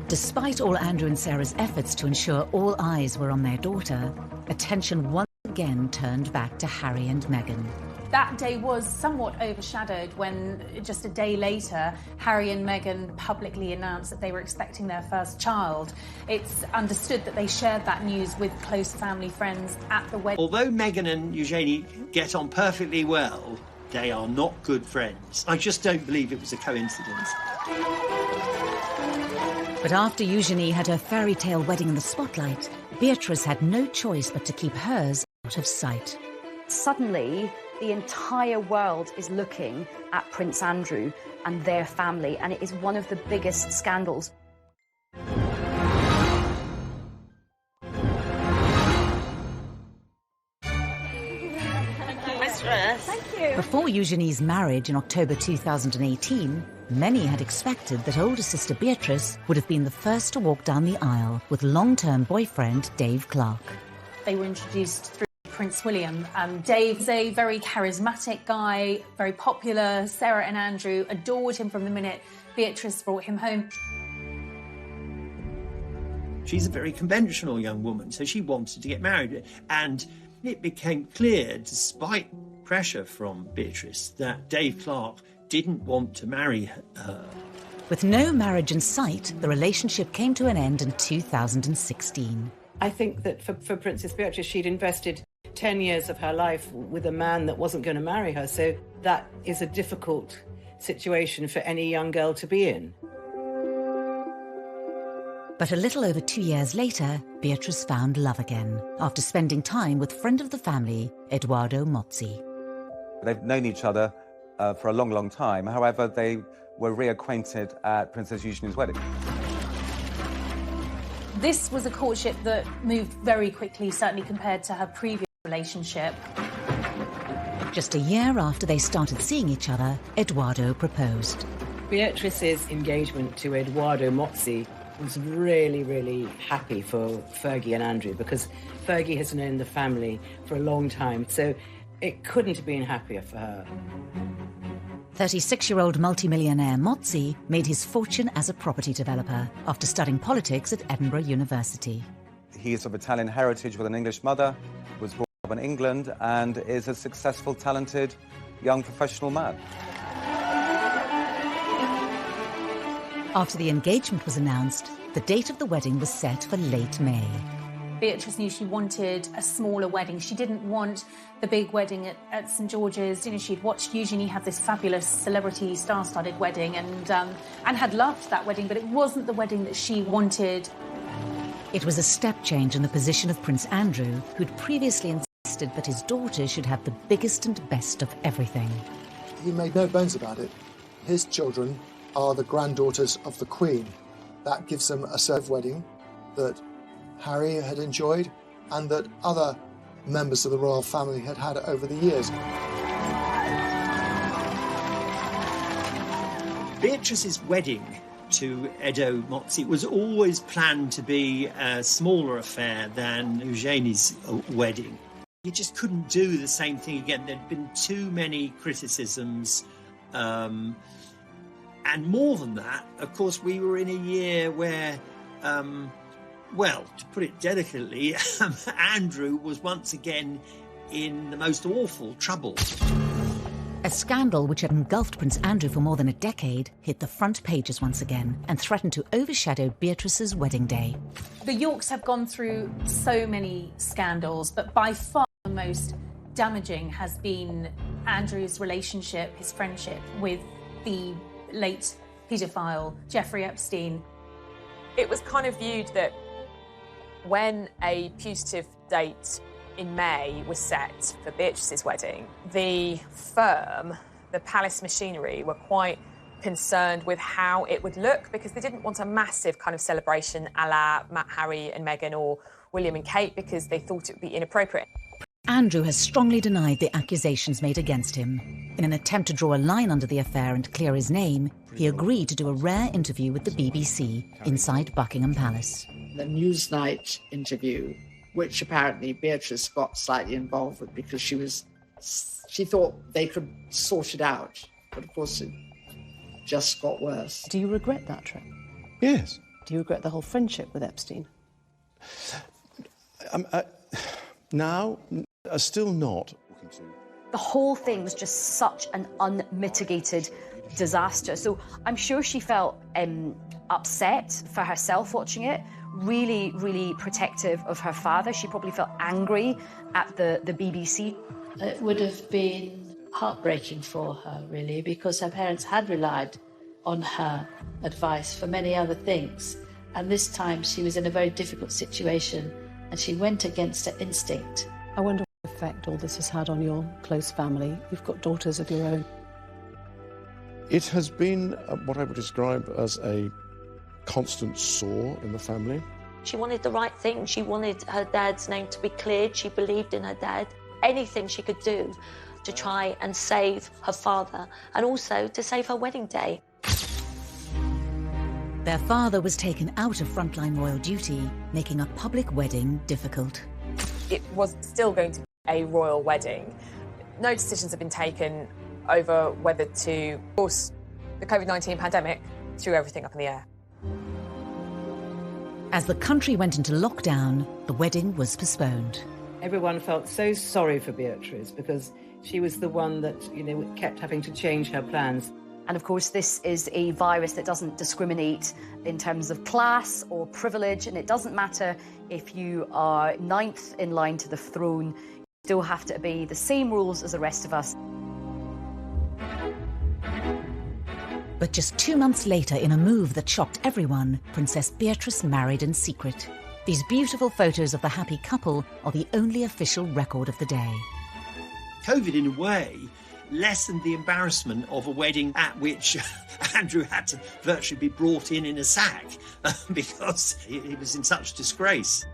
Despite all Andrew and Sarah's efforts to ensure all eyes were on their daughter, attention once again turned back to Harry and Meghan. That day was somewhat overshadowed when, just a day later, Harry and Meghan publicly announced that they were expecting their first child. It's understood that they shared that news with close family friends at the wedding. Although Meghan and Eugenie get on perfectly well, they are not good friends. I just don't believe it was a coincidence. But after Eugenie had her fairy tale wedding in the spotlight, Beatrice had no choice but to keep hers out of sight. Suddenly, the entire world is looking at Prince Andrew and their family, and it is one of the biggest scandals. Thank you. Before Eugenie's marriage in October 2018, many had expected that older sister Beatrice would have been the first to walk down the aisle with long-term boyfriend Dave Clark. They were introduced through Prince William. Dave's a very charismatic guy, very popular. Sarah and Andrew adored him from the minute Beatrice brought him home. She's a very conventional young woman, so she wanted to get married. And it became clear, despite pressure from Beatrice, that Dave Clark didn't want to marry her. With no marriage in sight, the relationship came to an end in 2016. I think that for Princess Beatrice, she'd invested 10 years of her life with a man that wasn't going to marry her, so that is a difficult situation for any young girl to be in. But a little over 2 years later, Beatrice found love again, after spending time with friend of the family, Edoardo Mozzi. They've known each other for a long, long time. However, they were reacquainted at Princess Eugenie's wedding. This was a courtship that moved very quickly, certainly compared to her previous relationship. Just a year after they started seeing each other, Edoardo proposed. Beatrice's engagement to Edoardo Mozzi was really, really happy for Fergie and Andrew, because Fergie has known the family for a long time, so it couldn't have been happier for her. 36-year-old multimillionaire Mozzi made his fortune as a property developer after studying politics at Edinburgh University. He is of Italian heritage with an English mother, was brought up in England, and is a successful, talented, young professional man. After the engagement was announced, the date of the wedding was set for late May. Beatrice knew she wanted a smaller wedding. She didn't want the big wedding at St George's. You know, she'd watched Eugenie have this fabulous celebrity star-studded wedding and had loved that wedding, but it wasn't the wedding that she wanted. It was a step change in the position of Prince Andrew, who'd previously insisted that his daughter should have the biggest and best of everything. He made no bones about it. His children are the granddaughters of the Queen. That gives them a served wedding that Harry had enjoyed and that other members of the royal family had had over the years. Beatrice's wedding to Edo Mozzi was always planned to be a smaller affair than Eugenie's wedding. You just couldn't do the same thing again. There'd been too many criticisms. And more than that, of course, we were in a year where, well, to put it delicately, Andrew was once again in the most awful trouble. A scandal which had engulfed Prince Andrew for more than a decade hit the front pages once again and threatened to overshadow Beatrice's wedding day. The Yorks have gone through so many scandals, but by far the most damaging has been Andrew's relationship, his friendship with the late paedophile Jeffrey Epstein. It was kind of viewed that when a putative date in May was set for Beatrice's wedding, the firm, the palace machinery, were quite concerned with how it would look because they didn't want a massive kind of celebration a la Harry and Meghan or William and Kate because they thought it would be inappropriate. Andrew has strongly denied the accusations made against him. In an attempt to draw a line under the affair and clear his name, he agreed to do a rare interview with the BBC inside Buckingham Palace. The Newsnight interview, which apparently Beatrice got slightly involved with because she thought they could sort it out. But of course it just got worse. Do you regret that trip? Yes. Do you regret the whole friendship with Epstein? Now, still not. The whole thing was just such an unmitigated disaster. So I'm sure she felt upset for herself watching it, really, really protective of her father. She probably felt angry at the BBC. It would have been heartbreaking for her, really, because her parents had relied on her advice for many other things. And this time she was in a very difficult situation and she went against her instinct. I wonder what effect all this has had on your close family. You've got daughters of your own. It has been what I would describe as a constant sore in the family. She wanted the right thing. She wanted her dad's name to be cleared. She believed in her dad. Anything she could do to try and save her father and also to save her wedding day. Their father was taken out of frontline royal duty, making a public wedding difficult. It was still going to a royal wedding. No decisions have been taken over whether to, of course, the COVID-19 pandemic threw everything up in the air. As the country went into lockdown, the wedding was postponed. Everyone felt so sorry for Beatrice because she was the one that, kept having to change her plans. And of course, this is a virus that doesn't discriminate in terms of class or privilege, and it doesn't matter if you are 9th in line to the throne, you still have to obey the same rules as the rest of us. But just 2 months later, in a move that shocked everyone, Princess Beatrice married in secret. These beautiful photos of the happy couple are the only official record of the day. COVID, in a way, lessened the embarrassment of a wedding at which Andrew had to virtually be brought in a sack because he was in such disgrace.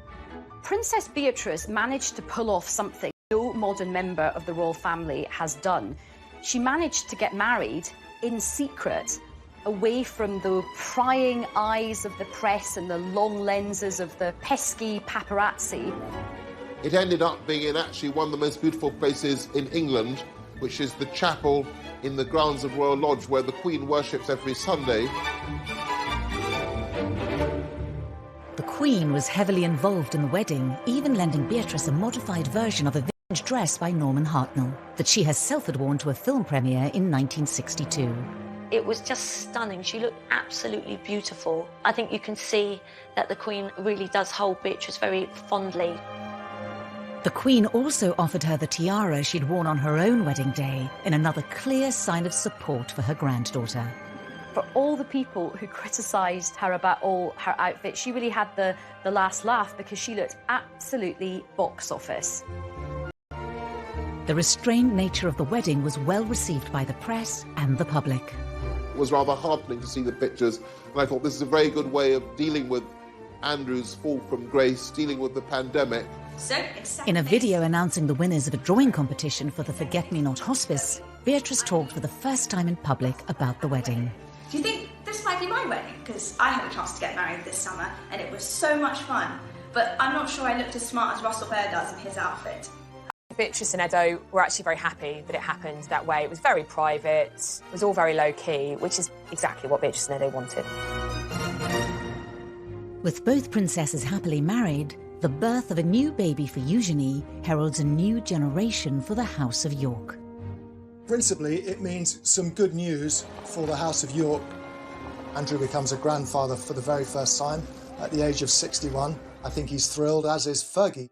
Princess Beatrice managed to pull off something no modern member of the royal family has done. She managed to get married in secret, away from the prying eyes of the press and the long lenses of the pesky paparazzi. It ended up being in actually one of the most beautiful places in England, which is the chapel in the grounds of Royal Lodge, where the Queen worships every Sunday. The Queen was heavily involved in the wedding, even lending Beatrice a modified version of a vintage dress by Norman Hartnell that she herself had worn to a film premiere in 1962. It was just stunning. She looked absolutely beautiful. I think you can see that the Queen really does hold Beatrice very fondly. The Queen also offered her the tiara she'd worn on her own wedding day, in another clear sign of support for her granddaughter. For all the people who criticised her about all her outfits, she really had the last laugh because she looked absolutely box office. The restrained nature of the wedding was well received by the press and the public. It was rather heartening to see the pictures, and I thought this is a very good way of dealing with Andrew's fall from grace, dealing with the pandemic. In a video announcing the winners of a drawing competition for the Forget-Me-Not Hospice, Beatrice talked for the first time in public about the wedding. Do you think this might be my wedding? Because I had a chance to get married this summer and it was so much fun. But I'm not sure I looked as smart as Russell Bear does in his outfit. Beatrice and Edo were actually very happy that it happened that way. It was very private, it was all very low-key, which is exactly what Beatrice and Edo wanted. With both princesses happily married, the birth of a new baby for Eugenie heralds a new generation for the House of York. Principally, it means some good news for the House of York. Andrew becomes a grandfather for the very first time at the age of 61. I think he's thrilled, as is Fergie.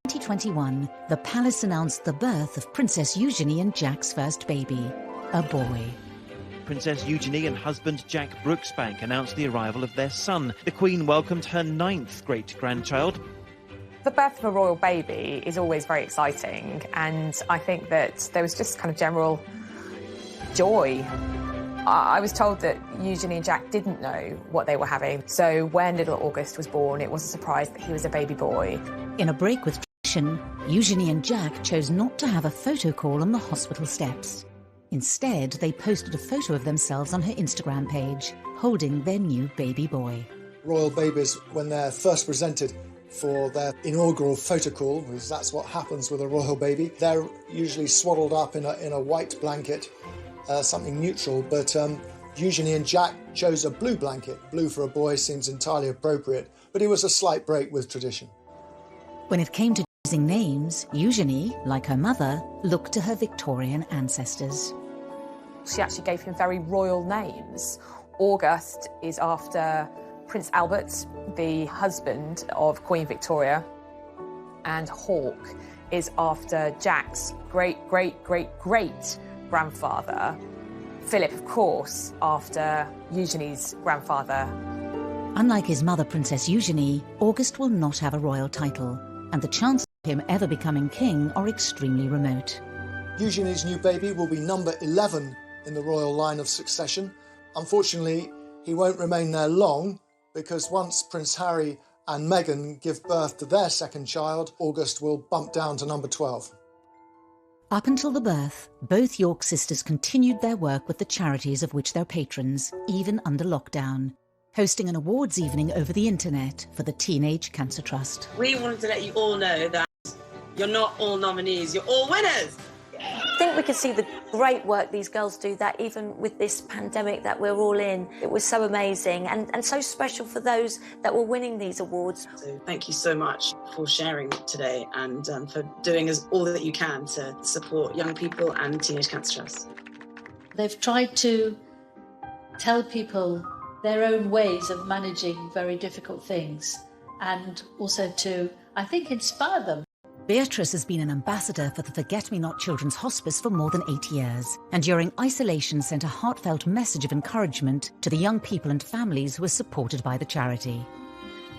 2021, the palace announced the birth of Princess Eugenie and Jack's first baby, a boy. Princess Eugenie and husband Jack Brooksbank announced the arrival of their son. The Queen welcomed her 9th great-grandchild. The birth of a royal baby is always very exciting, and I think that there was just kind of general joy. I was told that Eugenie and Jack didn't know what they were having, so when little August was born, it was a surprise that he was a baby boy. In a break with tradition, Eugenie and Jack chose not to have a photo call on the hospital steps. Instead, they posted a photo of themselves on her Instagram page, holding their new baby boy. Royal babies, when they're first presented for their inaugural photo call, because that's what happens with a royal baby, they're usually swaddled up in a white blanket, something neutral, but Eugenie and Jack chose a blue blanket. Blue for a boy seems entirely appropriate, but it was a slight break with tradition. When it came to choosing names, Eugenie, like her mother, looked to her Victorian ancestors. She actually gave him very royal names. August is after Prince Albert, the husband of Queen Victoria, and Hawke is after Jack's great-great-great-great-grandfather. Philip, of course, after Eugenie's grandfather. Unlike his mother, Princess Eugenie, August will not have a royal title, and the chances of him ever becoming king are extremely remote. Eugenie's new baby will be number 11 in the royal line of succession. Unfortunately, he won't remain there long, because once Prince Harry and Meghan give birth to their second child, August will bump down to number 12. Up until the birth, both York sisters continued their work with the charities of which they're patrons, even under lockdown, hosting an awards evening over the internet for the Teenage Cancer Trust. We wanted to let you all know that You're not all nominees, you're all winners. I think we can see the great work these girls do, that even with this pandemic that we're all in, it was so amazing and so special for those that were winning these awards. So thank you so much for sharing today and for doing all that you can to support young people and Teenage Cancer Trust. They've tried to tell people their own ways of managing very difficult things and also to, I think, inspire them. Beatrice has been an ambassador for the Forget-Me-Not Children's Hospice for more than 8 years, and during isolation sent a heartfelt message of encouragement to the young people and families who were supported by the charity.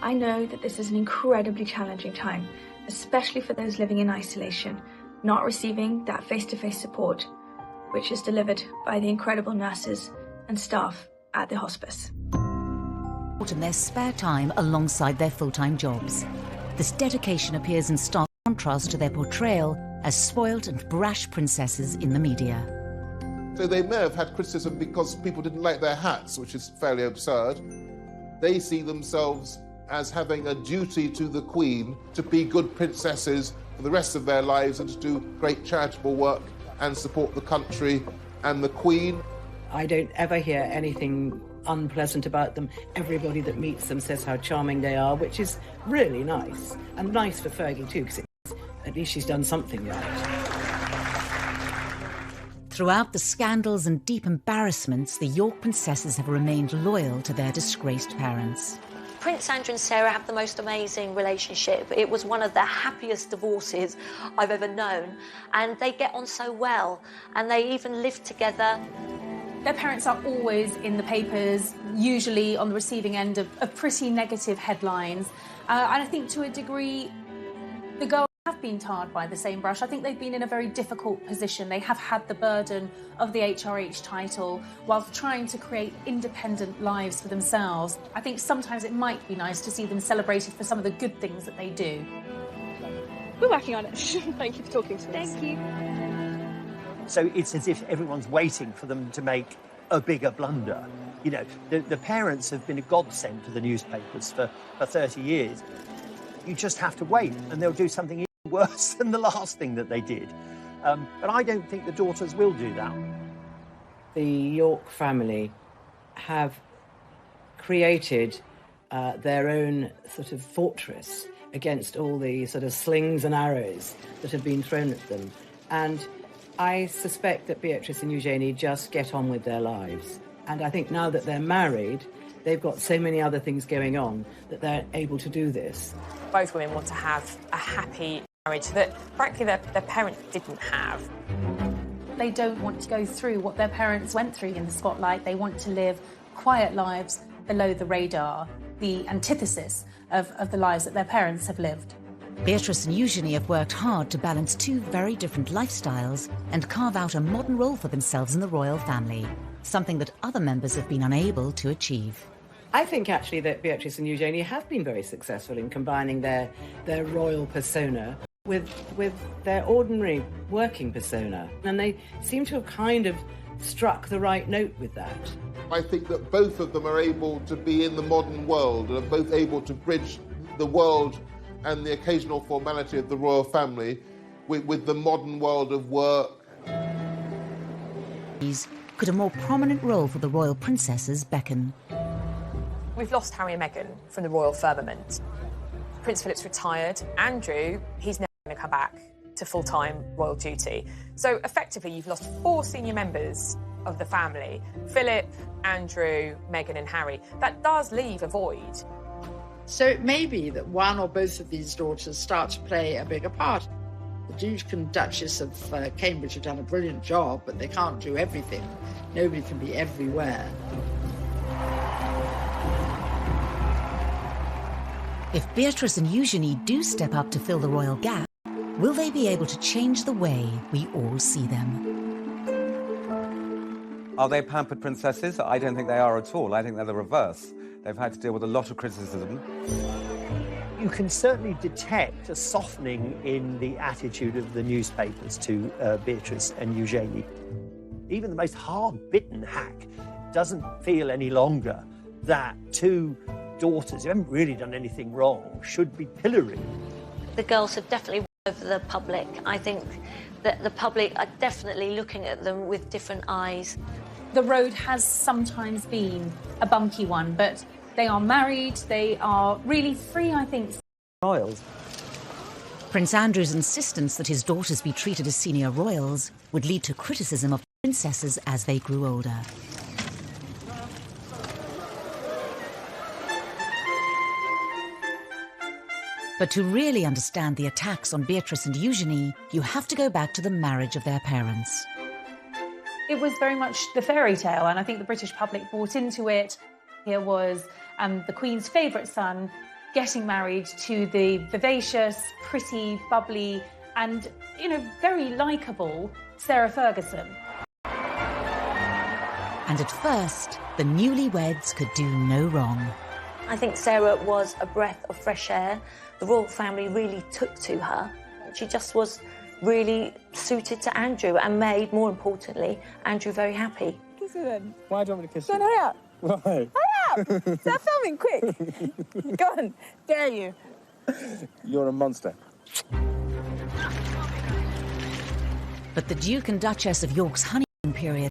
I know that this is an incredibly challenging time, especially for those living in isolation, not receiving that face-to-face support, which is delivered by the incredible nurses and staff at the hospice. In their spare time alongside their full-time jobs. This dedication appears in stark contrast to their portrayal as spoilt and brash princesses in the media. So they may have had criticism because people didn't like their hats, which is fairly absurd. They see themselves as having a duty to the Queen to be good princesses for the rest of their lives and to do great charitable work and support the country and the Queen. I don't ever hear anything unpleasant about them. Everybody that meets them says how charming they are, which is really nice. And nice for Fergie too, because at least she's done something right. Throughout the scandals and deep embarrassments, the York princesses have remained loyal to their disgraced parents. Prince Andrew and Sarah have the most amazing relationship. It was one of the happiest divorces I've ever known, and they get on so well, and they even live together. Their parents are always in the papers, usually on the receiving end of pretty negative headlines. And I think to a degree, the girls have been tarred by the same brush. I think they've been in a very difficult position. They have had the burden of the HRH title whilst trying to create independent lives for themselves. I think sometimes it might be nice to see them celebrated for some of the good things that they do. We're working on it. Thank you for talking to us. Thank you. So it's as if everyone's waiting for them to make a bigger blunder. You know, the parents have been a godsend to the newspapers for 30 years. You just have to wait, and they'll do something even worse than the last thing that they did. But I don't think the daughters will do that. The York family have created their own sort of fortress against all the sort of slings and arrows that have been thrown at them. And I suspect that Beatrice and Eugenie just get on with their lives. And I think now that they're married, they've got so many other things going on that they're able to do this. Both women want to have a happy marriage that, frankly, their parents didn't have. They don't want to go through what their parents went through in the spotlight. They want to live quiet lives below the radar, the antithesis of the lives that their parents have lived. Beatrice and Eugenie have worked hard to balance two very different lifestyles and carve out a modern role for themselves in the royal family, something that other members have been unable to achieve. I think actually that Beatrice and Eugenie have been very successful in combining their royal persona with their ordinary working persona. And they seem to have kind of struck the right note with that. I think that both of them are able to be in the modern world and are both able to bridge the world and the occasional formality of the royal family with the modern world of work. Could a more prominent role for the royal princesses beckon? We've lost Harry and Meghan from the royal firmament. Prince Philip's retired. Andrew, he's never going to come back to full-time royal duty. So effectively, you've lost 4 senior members of the family: Philip, Andrew, Meghan and Harry. That does leave a void. So it may be that one or both of these daughters start to play a bigger part. The Duke and Duchess of Cambridge have done a brilliant job, but they can't do everything. Nobody can be everywhere. If Beatrice and Eugenie do step up to fill the royal gap, will they be able to change the way we all see them? Are they pampered princesses? I don't think they are at all. I think they're the reverse. They've had to deal with a lot of criticism. You can certainly detect a softening in the attitude of the newspapers to Beatrice and Eugenie. Even the most hard-bitten hack doesn't feel any longer that 2 daughters who haven't really done anything wrong should be pilloried. The girls have definitely Over the public, I think that the public are definitely looking at them with different eyes. The road has sometimes been a bumpy one, but they are married, they are really free, I think. Royals. Prince Andrew's insistence that his daughters be treated as senior royals would lead to criticism of princesses as they grew older. But to really understand the attacks on Beatrice and Eugenie, you have to go back to the marriage of their parents. It was very much the fairy tale, and I think the British public bought into it. Here was the Queen's favourite son getting married to the vivacious, pretty, bubbly, and, you know, very likeable Sarah Ferguson. And at first, the newlyweds could do no wrong. I think Sarah was a breath of fresh air. The royal family really took to her. She just was really suited to Andrew and made, more importantly, Andrew very happy. Kiss her then. Why do you want me to kiss Go on, you? hurry up. Why? Hurry up! Start filming, quick. Go on, dare you. You're a monster. But the Duke and Duchess of York's honeymoon period